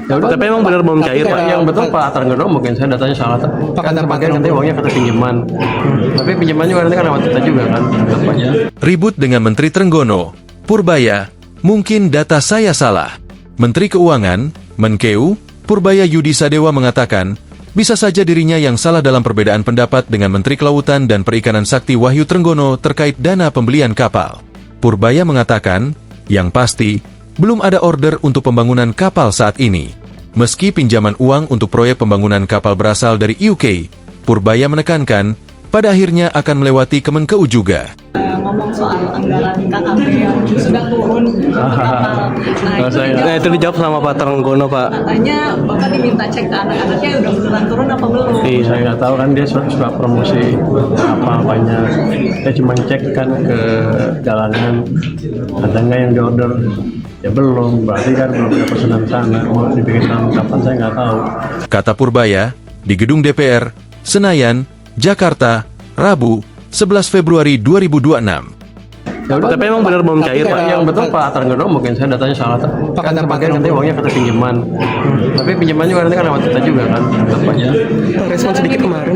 Ya udah, tapi emang benar belum cair Pak. Yang betul Pak Trenggono, mungkin saya datanya salah. Kan sebagian nanti uangnya kata pinjaman. Tapi pinjaman juga nanti kan lewat kita juga kan. Anggap aja. Ribut dengan Menteri Trenggono, Purbaya, mungkin data saya salah. Menteri Keuangan, Menkeu, Purbaya Yudi Sadewa mengatakan, bisa saja dirinya yang salah dalam perbedaan pendapat dengan Menteri Kelautan dan Perikanan Sakti Wahyu Trenggono terkait dana pembelian kapal. Purbaya mengatakan, yang pasti, belum ada order untuk pembangunan kapal saat ini. Meski pinjaman uang untuk proyek pembangunan kapal berasal dari UK, Purbaya menekankan, pada akhirnya akan melewati Kemenkeu juga. Ngomong soal anggaran KKP yang sudah turun Nah, itu dijawab sama Pak Trenggono Pak. katanya Bapak diminta cek ke anak-anaknya udah beneran turun apa belum? Iya, saya nggak tahu kan dia suka promosi apa-apanya. Saya cuma cek kan ke jalanan, ada nggak yang diorder. Ya belum, berarti kan belum ada pesanan sana. Mau dibikin kapan saya nggak tahu. Kata Purbaya, di gedung DPR, Senayan, Jakarta, Rabu, 11 Februari 2026. Ya udah, tapi emang benar belum cair Pak. Yang betul Pak Trenggono, mungkin saya datanya salah. Kan sebagian nanti uangnya kata pinjaman. Tapi pinjaman juga nanti kan lewat kita juga kan. Anggap aja. Respon sedikit kemarin.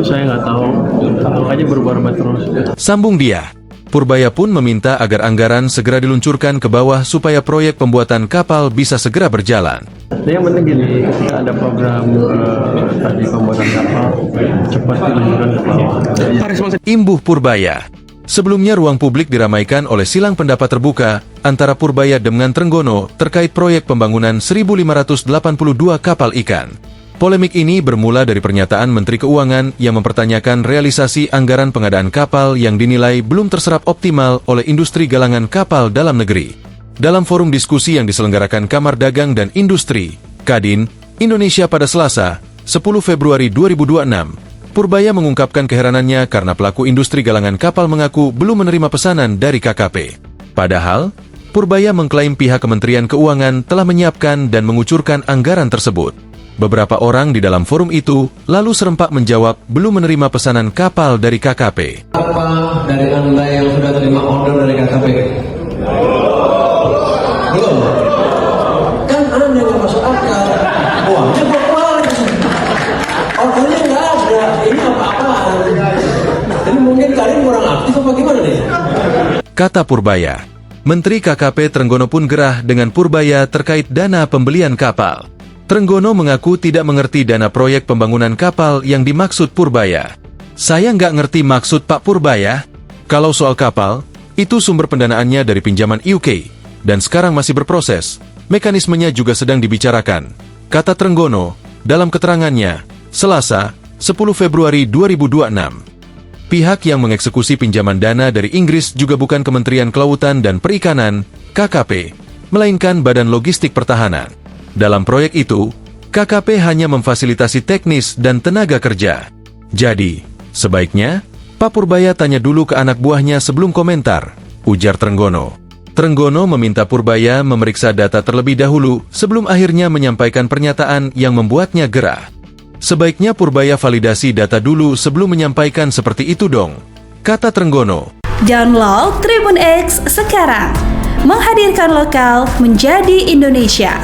Saya nggak tahu. Makanya berubah-ubah terus. Sambung dia. Purbaya pun meminta agar anggaran segera diluncurkan ke bawah supaya proyek pembuatan kapal bisa segera berjalan. Yang penting gini, ketika ada program tadi pembuatan kapal, cepat diluncurkan ke bawah. Imbuh Purbaya. Sebelumnya ruang publik diramaikan oleh silang pendapat terbuka antara Purbaya dengan Trenggono terkait proyek pembangunan 1.582 kapal ikan. Polemik ini bermula dari pernyataan Menteri Keuangan yang mempertanyakan realisasi anggaran pengadaan kapal yang dinilai belum terserap optimal oleh industri galangan kapal dalam negeri. Dalam forum diskusi yang diselenggarakan Kamar Dagang dan Industri, Kadin, Indonesia pada Selasa, 10 Februari 2026, Purbaya mengungkapkan keheranannya karena pelaku industri galangan kapal mengaku belum menerima pesanan dari KKP. Padahal, Purbaya mengklaim pihak Kementerian Keuangan telah menyiapkan dan mengucurkan anggaran tersebut. Beberapa orang di dalam forum itu lalu serempak menjawab belum menerima pesanan kapal dari KKP. Apa dari Anda yang sudah terima order dari KKP? Belum. Kan Anda nggak masuk akal. Uangnya belum keluar. Ordernya nggak ada. Ini apa-apaan? Jadi mungkin kalian kurang aktif apa gimana nih? Kata Purbaya. Menteri KKP Trenggono pun gerah dengan Purbaya terkait dana pembelian kapal. Trenggono mengaku tidak mengerti dana proyek pembangunan kapal yang dimaksud Purbaya. Saya nggak ngerti maksud Pak Purbaya. Kalau soal kapal, itu sumber pendanaannya dari pinjaman UK, dan sekarang masih berproses. Mekanismenya juga sedang dibicarakan. Kata Trenggono, dalam keterangannya, Selasa, 10 Februari 2026. Pihak yang mengeksekusi pinjaman dana dari Inggris juga bukan Kementerian Kelautan dan Perikanan, KKP, melainkan Badan Logistik Pertahanan. Dalam proyek itu, KKP hanya memfasilitasi teknis dan tenaga kerja. Jadi, sebaiknya, Pak Purbaya tanya dulu ke anak buahnya sebelum komentar, ujar Trenggono. Trenggono meminta Purbaya memeriksa data terlebih dahulu sebelum akhirnya menyampaikan pernyataan yang membuatnya gerah. Sebaiknya Purbaya validasi data dulu sebelum menyampaikan seperti itu dong, kata Trenggono. Download Tribun X sekarang, menghadirkan lokal menjadi Indonesia.